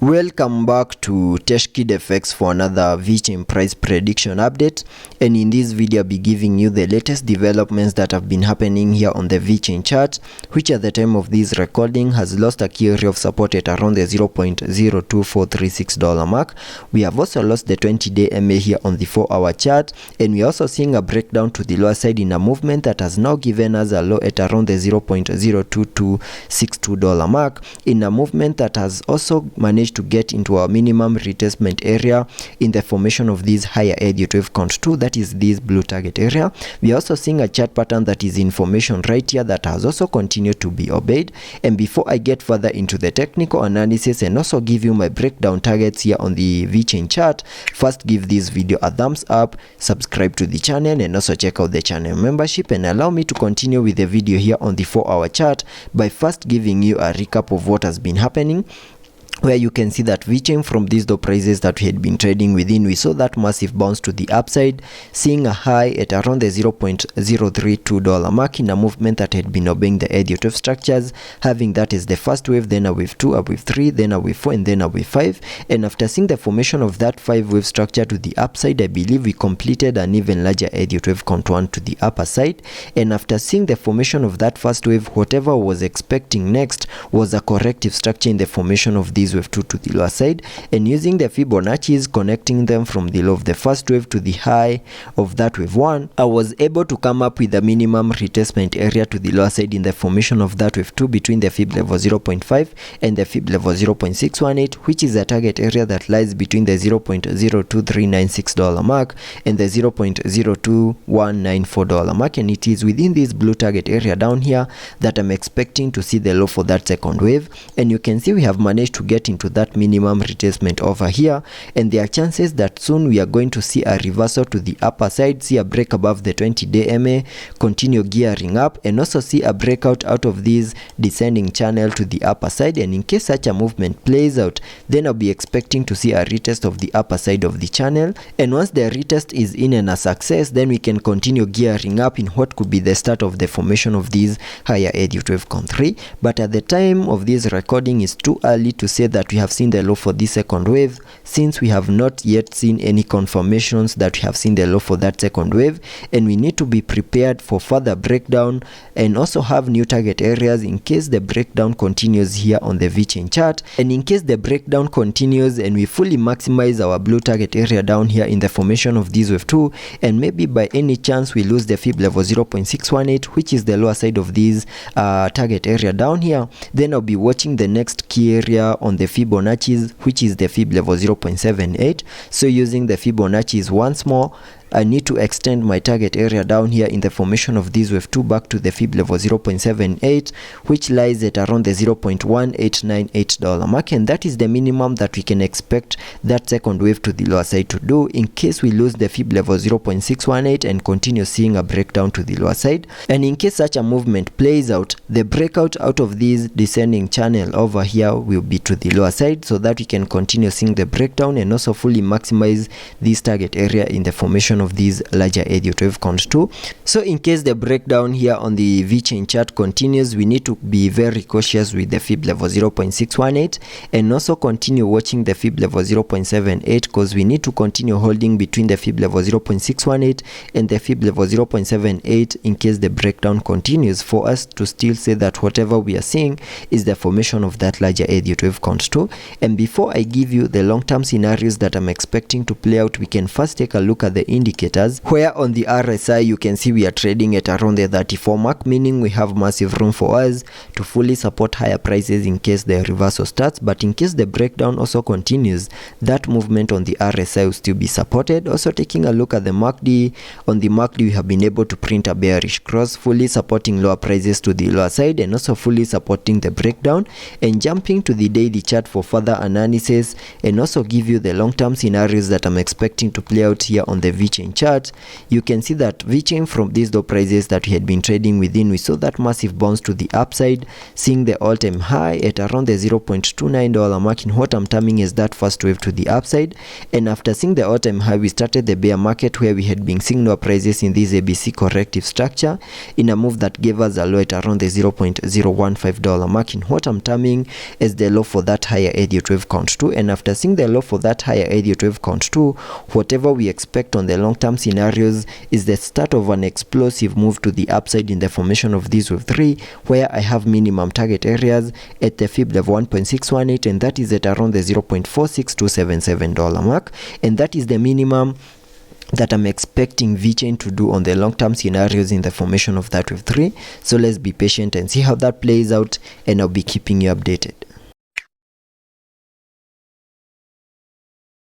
Welcome back to TechKidFX for another Vechain price prediction update, and in this video I'll be giving you the latest developments that have been happening here on the Vechain chart, which at the time of this recording has lost a key area of support at around the $0.02436 mark. We have also lost the 20-day MA here on the 4-hour chart, and we're also seeing a breakdown to the lower side in a movement that has now given us a low at around the $0.02262 mark, in a movement that has also managed to get into our minimum retracement area in the formation of this higher Elliot wave count 2, that is this blue target area. We are also seeing a chart pattern that is in formation right here that has also continued to be obeyed. And before I get further into the technical analysis and also give you my breakdown targets here on the Vechain chart, first give this video a thumbs up, subscribe to the channel, and also check out the channel membership, and allow me to continue with the video here on the 4-hour chart by first giving you a recap of what has been happening, where you can see that Vechain, from these low prices that we had been trading within, we saw that massive bounce to the upside, seeing a high at around the $0.032 mark in a movement that had been obeying the Elliot wave structures, having that as the first wave, then a wave 2, a wave 3, then a wave 4, and then a wave 5. And after seeing the formation of that 5-wave structure to the upside, I believe we completed an even larger Elliot wave count 1 to the upper side. And after seeing the formation of that first wave, whatever I was expecting next was a corrective structure in the formation of this wave 2 to the lower side, and using the Fibonacci's, connecting them from the low of the first wave to the high of that wave 1, I was able to come up with a minimum retracement area to the lower side in the formation of that wave 2 between the fib level 0.5 and the fib level 0.618, which is a target area that lies between the $0.02396 mark and the $0.02194 mark, and it is within this blue target area down here that I'm expecting to see the low for that second wave. And you can see we have managed to get into that minimum retracement over here, and there are chances that soon we are going to see a reversal to the upper side, see a break above the 20-day MA, continue gearing up, and also see a breakout out of this descending channel to the upper side. And in case such a movement plays out, then I'll be expecting to see a retest of the upper side of the channel, and once the retest is in and a success, then we can continue gearing up in what could be the start of the formation of this higher Elliot wave count 3. But at the time of this recording, it's too early to say that we have seen the low for this second wave, since we have not yet seen any confirmations that we have seen the low for that second wave, and we need to be prepared for further breakdown and also have new target areas in case the breakdown continues here on the Vechain chart. And in case the breakdown continues and we fully maximize our blue target area down here in the formation of this wave 2, and maybe by any chance we lose the fib level 0.618, which is the lower side of this target area down here, then I'll be watching the next key area on the Fibonacci's, which is the fib level 0.78. So using the Fibonacci's once more, I need to extend my target area down here in the formation of this wave 2 back to the fib level 0.78, which lies at around the $0.1898 mark, and that is the minimum that we can expect that second wave to the lower side to do in case we lose the fib level 0.618 and continue seeing a breakdown to the lower side. And in case such a movement plays out, the breakout out of this descending channel over here will be to the lower side, so that we can continue seeing the breakdown and also fully maximize this target area in the formation of these larger Elliot wave count 2. So in case the breakdown here on the Vechain chart continues, we need to be very cautious with the fib level 0.618 and also continue watching the fib level 0.78, because we need to continue holding between the fib level 0.618 and the fib level 0.78 in case the breakdown continues, for us to still say that whatever we are seeing is the formation of that larger Elliot wave count 2. And before I give you the long-term scenarios that I'm expecting to play out, we can first take a look at the indicators, where on the RSI you can see we are trading at around the 34 mark, meaning we have massive room for us to fully support higher prices in case the reversal starts. But in case the breakdown also continues, that movement on the RSI will still be supported. Also taking a look at the MACD, on the MACD we have been able to print a bearish cross, fully supporting lower prices to the lower side and also fully supporting the breakdown. And jumping to the daily chart for further analysis and also give you the long-term scenarios that I'm expecting to play out here on the Vechain Vechain chart, you can see that Vechain, from these low prices that we had been trading within, we saw that massive bounce to the upside, seeing the all-time high at around the $0.29 mark in what I'm terming as that first wave to the upside. And after seeing the all-time high, we started the bear market, where we had been seeing lower prices in this ABC corrective structure in a move that gave us a low at around the $0.015 mark in what I'm terming as the low for that higher Elliot wave count 2. And after seeing the low for that higher Elliot wave count 2, whatever we expect on the long-term scenarios is the start of an explosive move to the upside in the formation of this wave 3, where I have minimum target areas at the fib level 1.618, and that is at around the $0.46277 mark, and that is the minimum that I'm expecting Vechain to do on the long-term scenarios in the formation of that wave 3. So let's be patient and see how that plays out, and I'll be keeping you updated.